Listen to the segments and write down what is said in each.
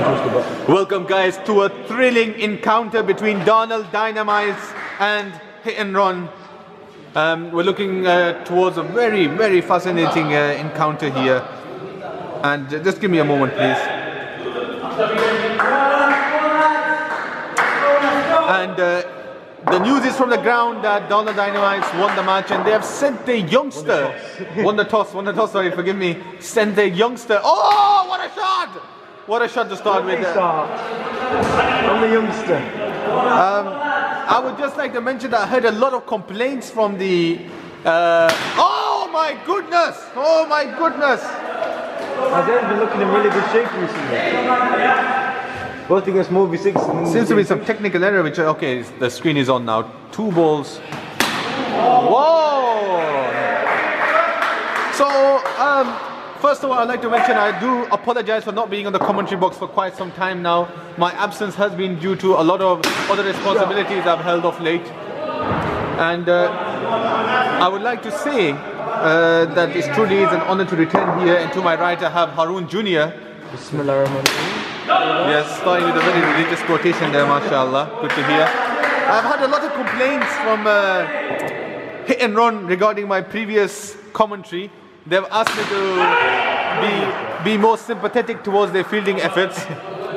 Welcome guys to a thrilling encounter between Darnall Dynamites and Hit and Run. We're looking towards a very fascinating encounter here. And just give me a moment please. And the news is from the ground that Darnall Dynamites won the match and they have sent their youngster. Won the toss, sorry, forgive me. Sent their youngster. Oh, what a shot! What a shot to start with. From the youngster. I would just like to mention that I heard a lot of complaints from the... oh my goodness! Oh my goodness! Azer's been looking in really good shape recently. Both against Movie 6. Seems to be some technical error, which... Okay, the screen is on now. 2 balls. Whoa! So, first of all, I'd like to mention I do apologize for not being on the commentary box for quite some time now. My absence has been due to a lot of other responsibilities I've held of late. And I would like to say that it truly is an honor to return here. And to my right I have Haroon Jr. Yes, starting with a very religious quotation there, mashallah. Good to hear. I've had a lot of complaints from Hit and Run regarding my previous commentary. They've asked me to be more sympathetic towards their fielding efforts,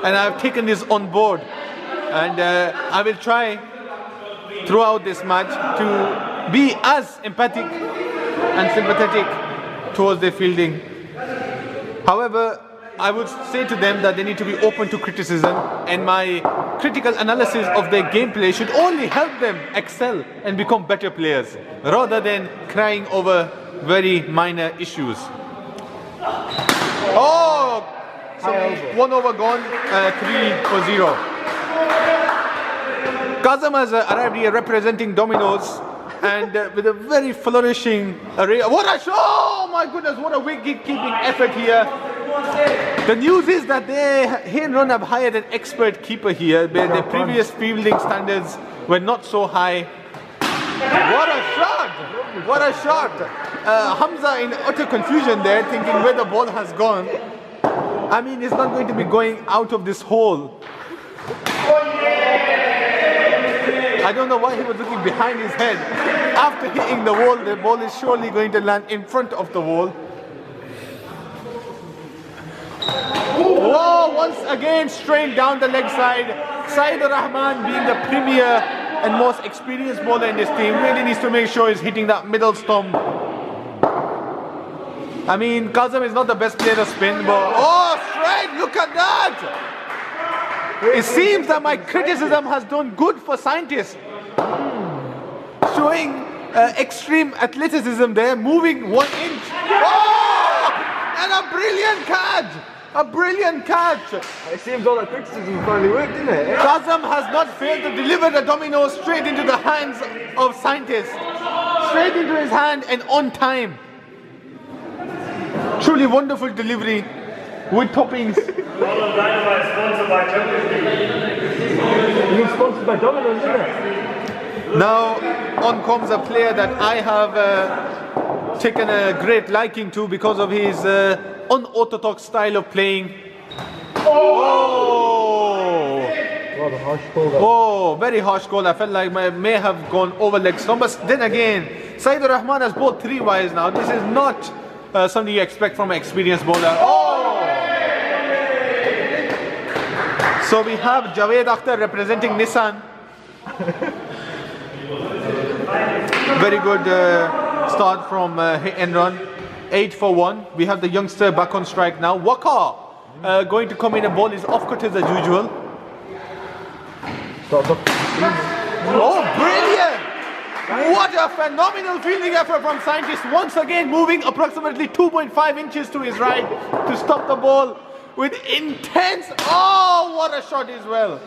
and I've taken this on board. And I will try throughout this match to be as empathic and sympathetic towards their fielding. However, I would say to them that they need to be open to criticism, and my critical analysis of their gameplay should only help them excel and become better players, rather than crying over very minor issues. Oh! So 1 over gone, 3 for 0. Kazam has arrived here representing Dominoes and with a very flourishing array. What a show! Oh my goodness, what a wicket-keeping effort here. The news is that Hit and Run have hired an expert keeper here, where their previous fielding standards were not so high. What a shot! What a shot! Hamza in utter confusion there, thinking where the ball has gone. I mean, it's not going to be going out of this hole. I don't know why he was looking behind his head. After hitting the wall, the ball is surely going to land in front of the wall. Whoa, once again straight down the leg side. Saeed Rahman, being the premier and most experienced bowler in this team, really needs to make sure he's hitting that middle stump. I mean, Kazam is not the best player to spin, but oh, straight, look at that! It seems that my criticism has done good for scientists. Showing extreme athleticism there, moving 1 inch. Oh! And a brilliant catch! A brilliant catch! It seems all that criticism finally worked, didn't it? Kazam has not failed to deliver the domino straight into the hands of scientists. Straight into his hand and on time. Truly wonderful delivery with toppings. Dynamite sponsored by You're sponsored by Domino's, isn't it? Now on comes a player that I have taken a great liking to because of his unorthodox style of playing. Oh! What a harsh call. Oh, very harsh call. I felt like I may have gone over leg stump. But then again, Saeed Rahman has bowled 3 wides now. This is not something you expect from an experienced bowler. Oh! So we have Javed Akhtar representing Nissan. Very good start from Hit and Run. 8 for 1. We have the youngster back on strike now. Waka going to come in and bowl his off-cutters as usual. Oh, brilliant! What a phenomenal fielding effort from scientists. Once again moving approximately 2.5 inches to his right to stop the ball with intense... Oh, what a shot as well.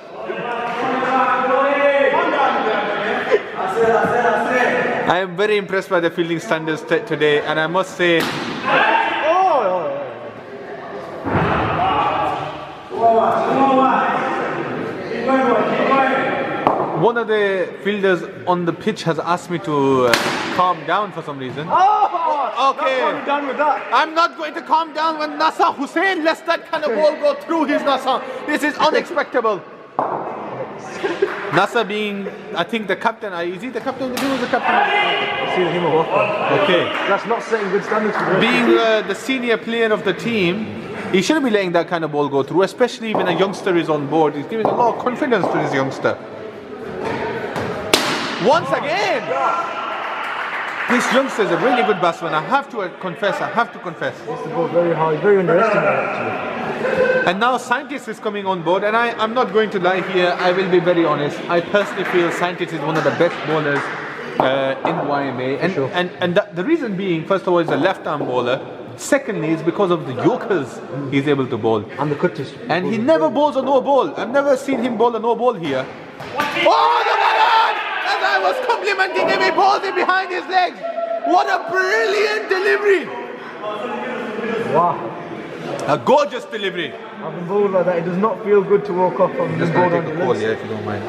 I am very impressed by the fielding standards today, and I must say... One of the fielders on the pitch has asked me to calm down for some reason. Okay. Not done with that. I'm not going to calm down when Nasser Hussain lets that kind of ball go through his Nasser. This is unexpected. Nasser being, I think, the captain. Is he the captain of the team or the captain? See him a walk on. Okay. That's not setting good standards for the Being the senior player of the team, he shouldn't be letting that kind of ball go through, especially when a youngster is on board. He's giving a lot of confidence to this youngster. Once again! This youngster is a really good batsman. I have to confess. It's the ball very high. He's very underestimated actually. And now Scientist is coming on board, and I'm not going to lie here, I will be very honest. I personally feel Scientist is one of the best bowlers in YMA. And the reason being, first of all, he's a left-arm bowler. Secondly, is because of the Yorkers he's able to bowl. And the cutters. And he never bowls a no ball. I've never seen him bowl a no ball here. Oh, the ball! As I was complimenting him, he bowled it behind his legs. What a brilliant delivery! Wow. A gorgeous delivery. I've been bowled like that. It does not feel good to walk off from this ball on your legs. Yeah, if you don't mind.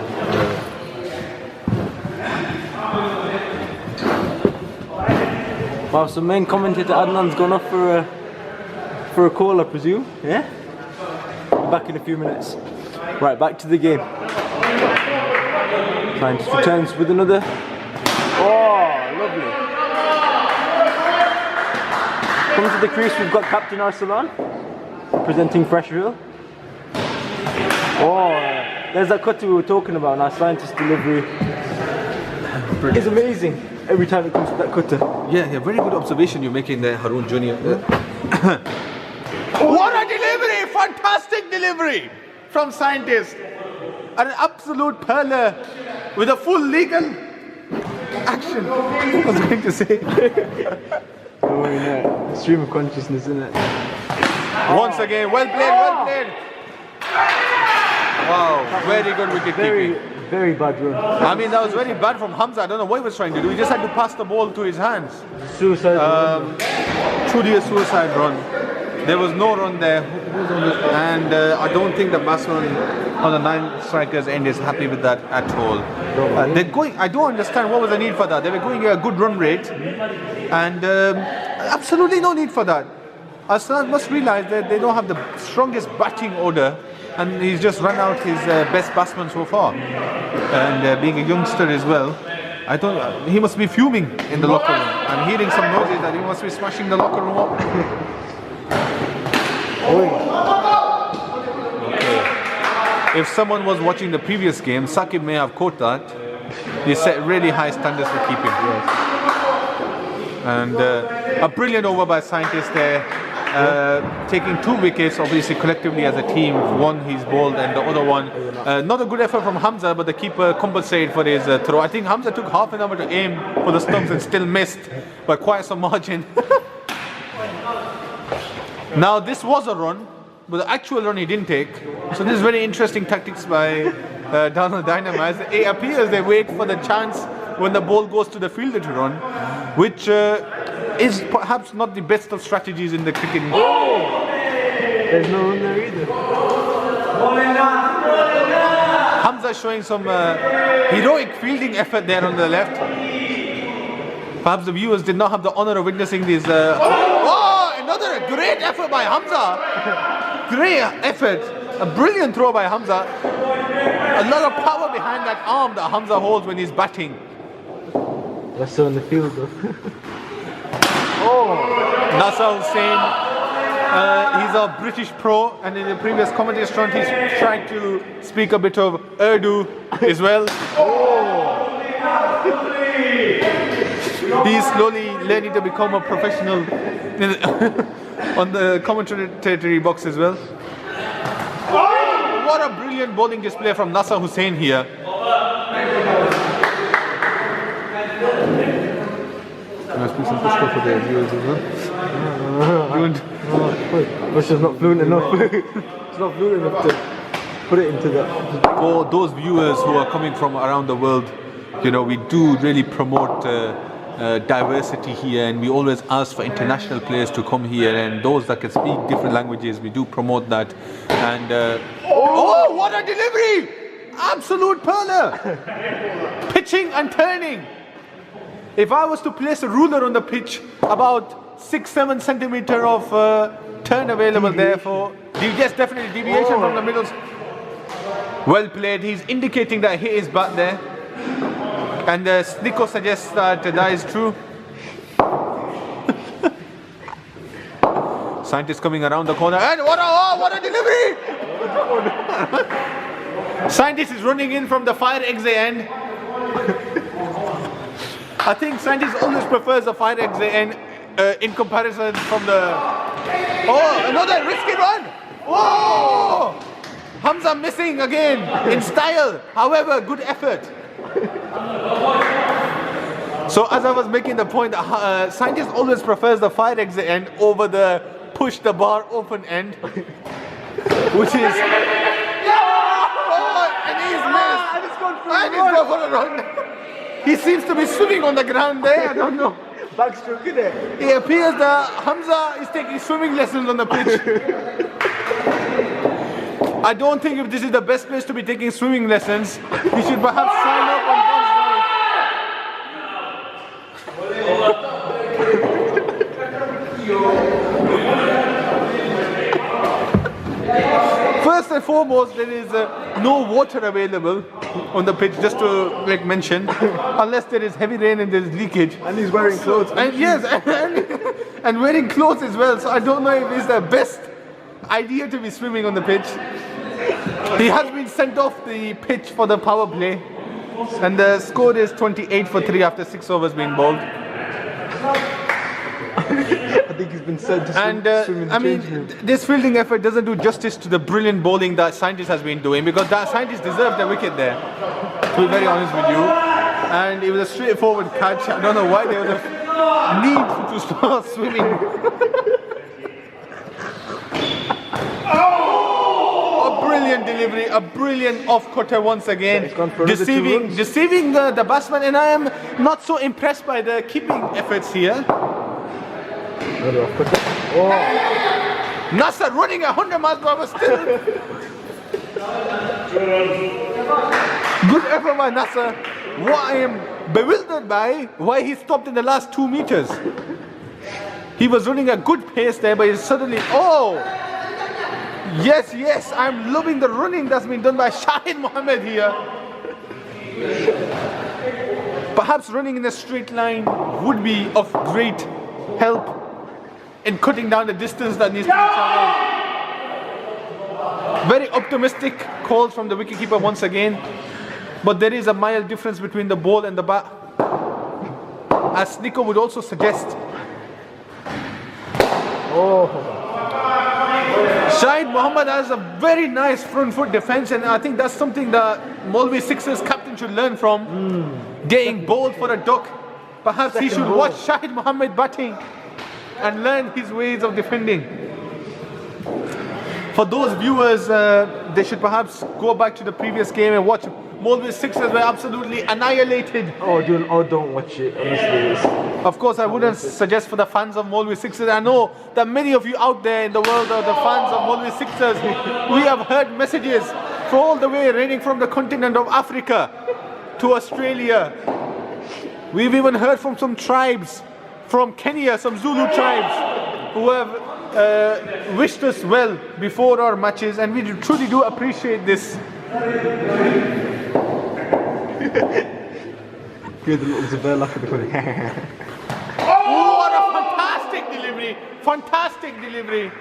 Wow, so main commentator Adnan's gone off for a call, I presume. Yeah? Back in a few minutes. Right, back to the game. Scientist returns with another. Oh, lovely. Coming to the crease, we've got Captain Arsalan presenting Freshville. Oh, there's that cut we were talking about. Now, Scientist delivery is amazing every time it comes to that cutter. Yeah, very good observation you're making there, Haroon Junior. What a delivery! Fantastic delivery from Scientist. An absolute pearler with a full legal action. I was going to say. Oh, yeah. Stream of consciousness, isn't it? Once again, well played. Wow, very good wicket keeping. Very bad run. I mean, that was very bad from Hamza. I don't know what he was trying to do. He just had to pass the ball to his hands. Suicide Truly a suicide run. There was no run there. And I don't think the batsman on the 9 strikers end is happy with that at all. They're going. I don't understand what was the need for that. They were going at a good run rate, and absolutely no need for that. Aslan must realize that they don't have the strongest batting order, and he's just run out his best batsman so far. And being a youngster as well, I don't. He must be fuming in the locker room. I'm hearing some noises that he must be smashing the locker room up. Okay. If someone was watching the previous game, Saqib may have caught that. He set really high standards for keeping. Yes. And a brilliant over by Scientist there. Taking 2 wickets, obviously collectively as a team. One he's bowled and the other one not a good effort from Hamza, but the keeper compensated for his throw. I think Hamza took half an hour to aim for the stumps and still missed by quite some margin. Now this was a run, but the actual run he didn't take. So this is very interesting tactics by Darnall Dynamites. It appears they wait for the chance when the ball goes to the fielder to run, which is perhaps not the best of strategies in the cricket. Oh! There's no run there either. Hamza showing some heroic fielding effort there on the left. Perhaps the viewers did not have the honor of witnessing this. Another great effort by Hamza. Great effort. A brilliant throw by Hamza. A lot of power behind that arm that Hamza holds when he's batting. That's so in the field though. Nasser Hussain, he's a British pro, and in the previous commentary strand he's trying to speak a bit of Urdu as well. He's slowly learning to become a professional on the commentary box as well. What a brilliant bowling display from Nasser Hussain here. Can I speak some stuff for the viewers as well? Russia's not fluent enough. It's not fluent enough to put it into that. For those viewers who are coming from around the world, you know, we do really promote diversity here, and we always ask for international players to come here, and those that can speak different languages, we do promote that. And what a delivery! Absolute pearler! Pitching and turning. If I was to place a ruler on the pitch, about 6-7 centimeter of turn available there for, yes, definitely deviation from the middle. Well played. He's indicating that he is back there. And Snico suggests that that is true. Scientist coming around the corner. And what a delivery! Scientist is running in from the fire exit end. I think Scientist always prefers the fire exit end in comparison from the... Oh, another risky run! Whoa! Hamza missing again in style. However, good effort. So as I was making the point, Scientist always prefers the fire exit end over the push the bar open end, which is... Oh, and he's missed. And he's gone for a run. He seems to be swimming on the ground there. I don't know. Backstroke, isn't it? It appears that Hamza is taking swimming lessons on the pitch. I don't think if this is the best place to be taking swimming lessons, he should perhaps sign up on First and foremost, there is no water available on the pitch, just to mention, unless there is heavy rain and there is leakage. And he's wearing clothes. And yes, and wearing clothes as well. So I don't know if it's the best idea to be swimming on the pitch. He has been sent off the pitch for the power play, and the score is 28 for 3 after 6 overs being bowled. I think he's been sent to swim in the change room. This fielding effort doesn't do justice to the brilliant bowling that Scientist has been doing, because that Scientist deserved a wicket there, to be very honest with you. And it was a straightforward catch. I don't know why there was a need to start swimming. A brilliant delivery, a brilliant off-cutter once again, deceiving the batsman, and I am not so impressed by the keeping efforts here. Nasser running 100 miles per hour still. Good effort by Nasser. What I am bewildered by, why he stopped in the last 2 meters. He was running a good pace there, but he suddenly, yes, I'm loving the running that's been done by Shahid Mohammed here. Perhaps running in a straight line would be of great help in cutting down the distance that needs to be traveled. Very optimistic calls from the wicketkeeper once again, but there is a mild difference between the ball and the bat, as Nico would also suggest. Shahid Mohammed has a very nice front foot defense, and I think that's something that Molvi Sixers captain should learn from. Getting bowled for a duck. Perhaps he should watch Shahid Mohammed batting and learn his ways of defending. For those viewers, they should perhaps go back to the previous game and watch. Molvi Sixers were absolutely annihilated. Don't watch it, honestly. Of course, I wouldn't suggest for the fans of Molvi Sixers. I know that many of you out there in the world are the fans of Molvi Sixers. We have heard messages from all the way ranging from the continent of Africa to Australia. We've even heard from some tribes from Kenya, some Zulu tribes, who have wished us well before our matches, and we truly do appreciate this. Hear the little Zabel laugh at the corner. What a fantastic delivery! Fantastic delivery!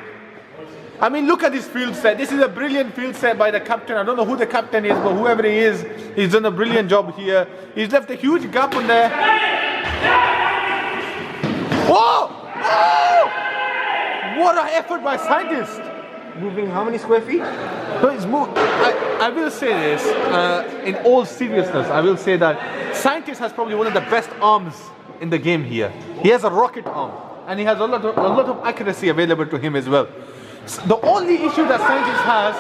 I mean, look at this field set. This is a brilliant field set by the captain. I don't know who the captain is, but whoever he is, he's done a brilliant job here. He's left a huge gap on there. Whoa! What an effort by Scientist! Moving how many square feet? No, it's I will say this, in all seriousness, I will say that Scientist has probably one of the best arms in the game here. He has a rocket arm, and he has a lot of accuracy available to him as well. So the only issue that Scientist has,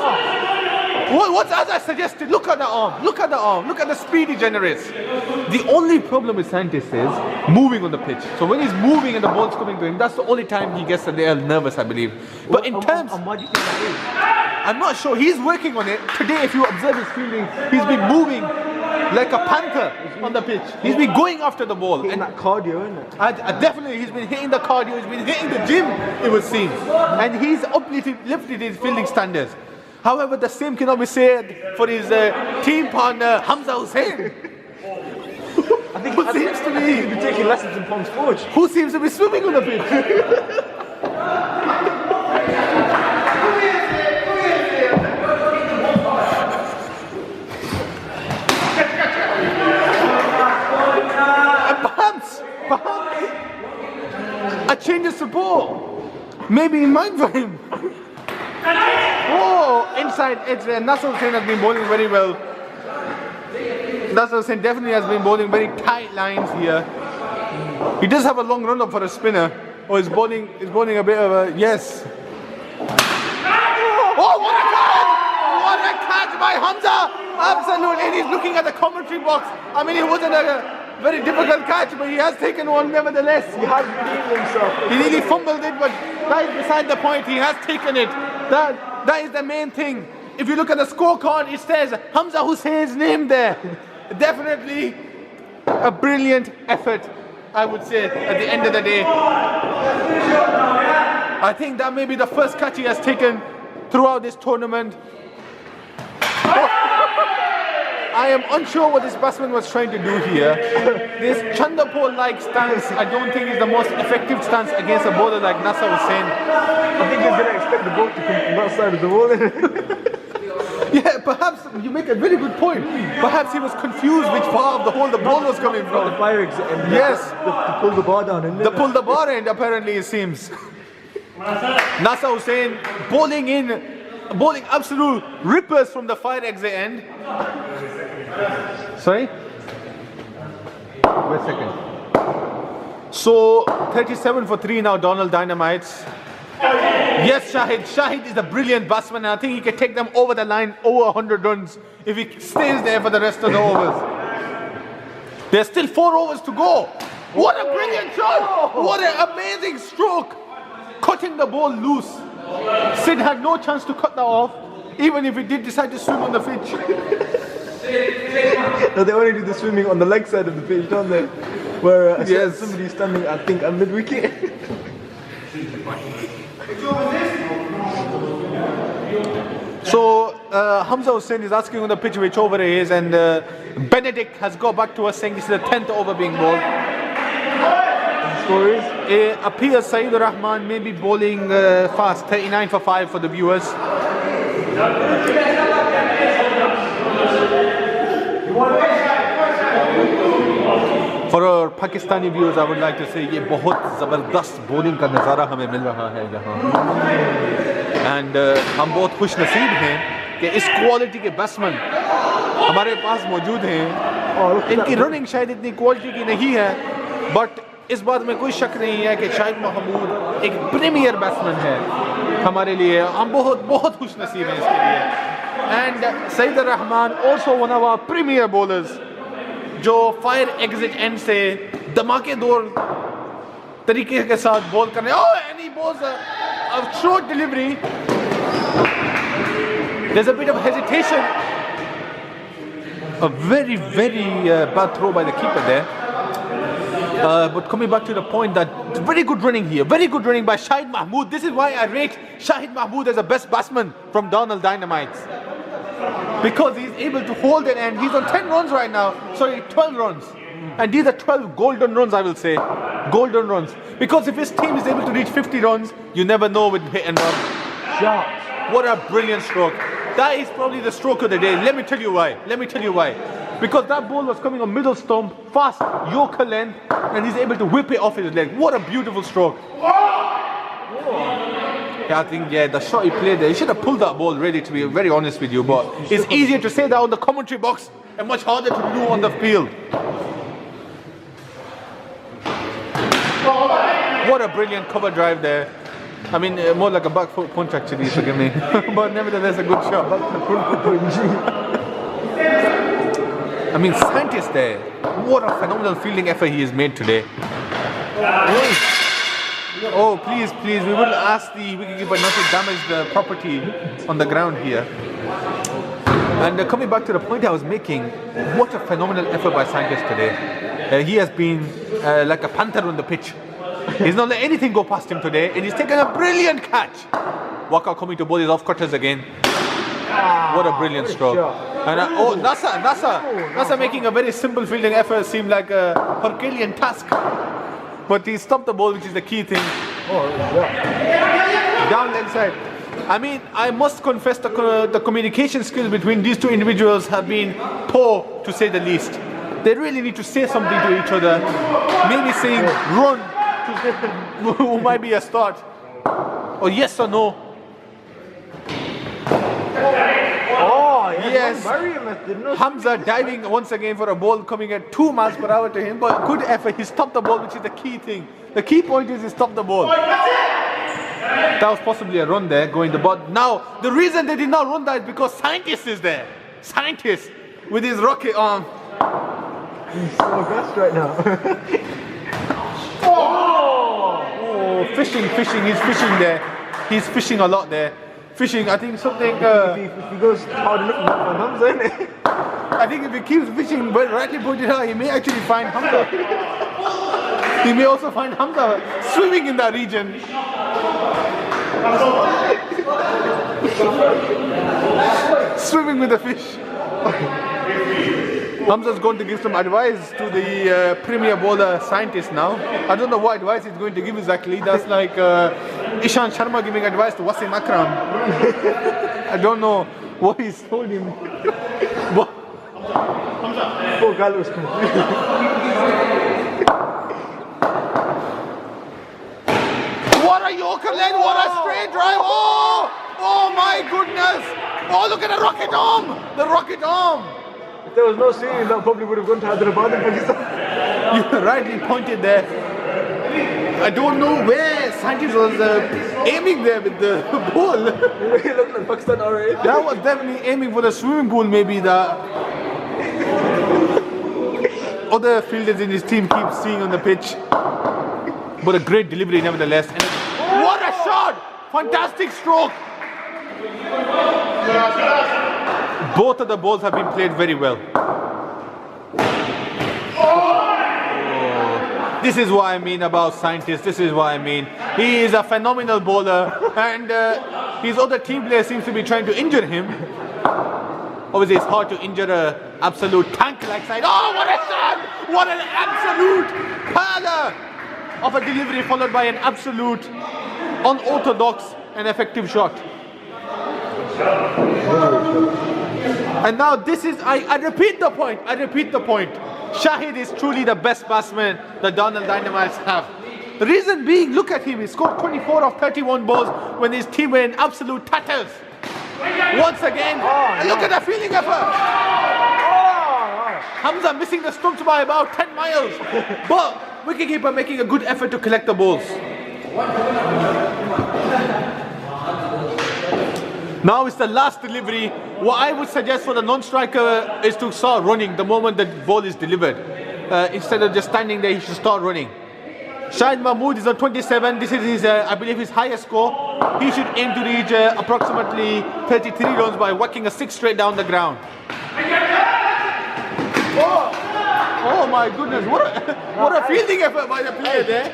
what as I suggested, look at the arm, look at the speed he generates. The only problem with Scientist is moving on the pitch. So when he's moving and the ball's coming to him, that's the only time he gets a little nervous, I believe. But in terms, what do you think that is? I'm not sure. He's working on it. Today, if you observe his fielding, he's been moving like a panther on the pitch. He's been going after the ball. Hitting that cardio, isn't it? Definitely, he's been hitting the cardio, he's been hitting the gym, it would seem. And he's lifted his fielding standards. However, the same cannot be said for his team partner, Hamza Hussain. I think Who seems to be taking lessons in Ponds Forge. Who seems to be swimming on the pitch? Perhaps a change of support. Maybe in mind for him. Oh, inside edge there. Nasser Hussain has been bowling very well. Nasser Hussain definitely has been bowling very tight lines here. He does have a long run up for a spinner. Oh, he's bowling a bit of a yes. Oh, what a catch! What a catch by Hamza! Absolutely, and he's looking at the commentary box. I mean, it wasn't a very difficult catch, but he has taken one nevertheless. He has redeemed himself. He nearly fumbled it, but that is beside the point. He has taken it. That is the main thing. If you look at the scorecard, it says Hamza Hussain's name there. Definitely a brilliant effort, I would say, at the end of the day. I think that may be the first catch he has taken throughout this tournament. I am unsure what this batsman was trying to do here. This Chandapur-like stance, I don't think is the most effective stance against a bowler like Nasser Hussain. I think he's going to expect the ball to come from that side of the ball. Yeah, perhaps you make a very good point. Perhaps he was confused which part of the hole the ball was coming from. The fire exit. Yes. To pull the bar down. The pull the bar end, apparently, it seems. Nasser Hussain bowling absolute rippers from the fire exit end. Sorry? Wait a second. So 37 for 3 now, Darnall Dynamites. Yes, Shahid is a brilliant batsman, and I think he can take them over the line, over 100 runs, if he stays there for the rest of the overs. There's still 4 overs to go. What a brilliant shot! What an amazing stroke! Cutting the ball loose. Sid had no chance to cut that off, even if he did decide to swim on the pitch. No, they only do the swimming on the leg side of the pitch, don't they? Where somebody's standing, I think, at mid-wicket. So Hamza Hussain is asking on the pitch which over it is, and Benedict has got back to us saying this is the 10th over being bowled. Score is? It appears Saeedur Rahman may be bowling fast, 39 for 5 for the viewers. For our Pakistani viewers, I would like to say ये बहुत ज़बरदस्त bowling का नज़ारा हमें मिल रहा है यहाँ, and हम बहुत खुश नसीब हैं कि इस क्वालिटी के बैट्समैन हमारे पास मौजूद हैं. इनकी रनिंग शायद इतनी क्वालिटी की नहीं है, बट इस बात में कोई शक नहीं है कि शाहिद महमूद एक प्रीमियर बैट्समैन है हमारे लिए. हम बहुत खुश नसीब हैं इसके लिए. And Saidur Rahman also one of our premier bowlers, जो फायर एग्जिट एंड से धमाकेदार तरीके के साथ बॉल कर रहे हैं. Oh, and he bowls a short delivery. There's a bit of hesitation. A very bad throw by the keeper there. But coming back to the point, that very good running here, very good running by Shahid Mahmood. This is why I rate Shahid Mahmood as the best batsman from Darnall Dynamites, because he's able to hold it, and he's on 10 runs right now. Sorry, 12 runs. And these are 12 golden runs, I will say. Golden runs. Because if his team is able to reach 50 runs, you never know with hit and run. Sharp. What a brilliant stroke. That is probably the stroke of the day. Let me tell you why. Because that ball was coming on middle stump, fast, yorker length, and he's able to whip it off his leg. What a beautiful stroke. Yeah, I think, the shot he played there, he should have pulled that ball really, to be very honest with you, but it's easier to say that on the commentary box and much harder to do on the field. What a brilliant cover drive there. I mean, more like a back foot punch actually, forgive me. But nevertheless, a good shot. I mean, scientist there. What a phenomenal fielding effort he has made today. Oh, please, we will ask the wicketkeeper not to damage the property on the ground here. And coming back to the point I was making, what a phenomenal effort by Scientist today. He has been like a panther on the pitch. He's not let anything go past him today, and he's taken a brilliant catch. Waka coming to bowl his off-cutters again. What a brilliant stroke. And Nasa making a very simple fielding effort seemed like a Herculean task. But he stopped the ball, which is the key thing. Down leg side. I mean, I must confess the communication skills between these two individuals have been poor, to say the least. They really need to say something to each other. Maybe saying run might be a start. Or yes or no. Yes, Hamza diving once again for a ball coming at 2 miles per hour to him, but good effort. He stopped the ball, which is the key thing. The key point is he stopped the ball. That was possibly a run there going the ball. Now, the reason they did not run that is because Scientist is there. Scientist with his rocket arm. He's so aggressive right now. Fishing. He's fishing there. He's fishing a lot there. Fishing, I think something. If he goes hard enough, he might find Hamza, isn't it? I think if he keeps fishing, but rightly pointed out, he may actually find Hamza. He may also find Hamza swimming in that region. Swimming with the fish. Hamza's going to give some advice to the premier bowler Scientist now. I don't know what advice he's going to give exactly. That's like Ishan Sharma giving advice to Wasim Akram. I don't know what he's told him. But Poor Gallows. what a Yorker leg, what a straight drive. Oh my goodness. Oh, look at the rocket arm. The rocket arm. If there was no series, that probably would have gone to Hyderabad and Pakistan. You rightly pointed there. I don't know where Scientist was aiming there with the ball. It looked like Pakistan already. That was definitely aiming for the swimming pool, maybe the other fielders in his team keep seeing on the pitch. But a great delivery nevertheless. And what a shot! Fantastic stroke! Both of the balls have been played very well. This is what I mean about Scientist. This is what I mean. He is a phenomenal bowler, and his other team player seems to be trying to injure him. Obviously, it's hard to injure an absolute tank-like side. Oh, what a shot! What an absolute power of a delivery followed by an absolute unorthodox and effective shot. And now this is, I repeat the point. Shahid is truly the best batsman the Darnall Dynamites have. The reason being, look at him, he scored 24 of 31 balls when his team were in absolute tatters. Once again, and look at the fielding effort. Hamza missing the stumps by about 10 miles. But wicketkeeper making a good effort to collect the balls. Now it's the last delivery. What I would suggest for the non-striker is to start running the moment the ball is delivered. Instead of just standing there, he should start running. Shahid Mahmood is on 27. This is his, I believe, his highest score. He should aim to reach approximately 33 runs by whacking a 6 straight down the ground. Oh my goodness, what a fielding effort by the player there.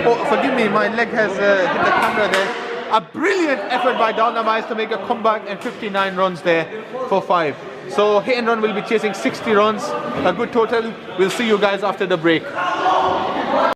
Oh, forgive me, my leg has hit the camera there. A brilliant effort by Dynamites to make a comeback and 59 runs there for 5. So Hit and Run will be chasing 60 runs, a good total. We'll see you guys after the break.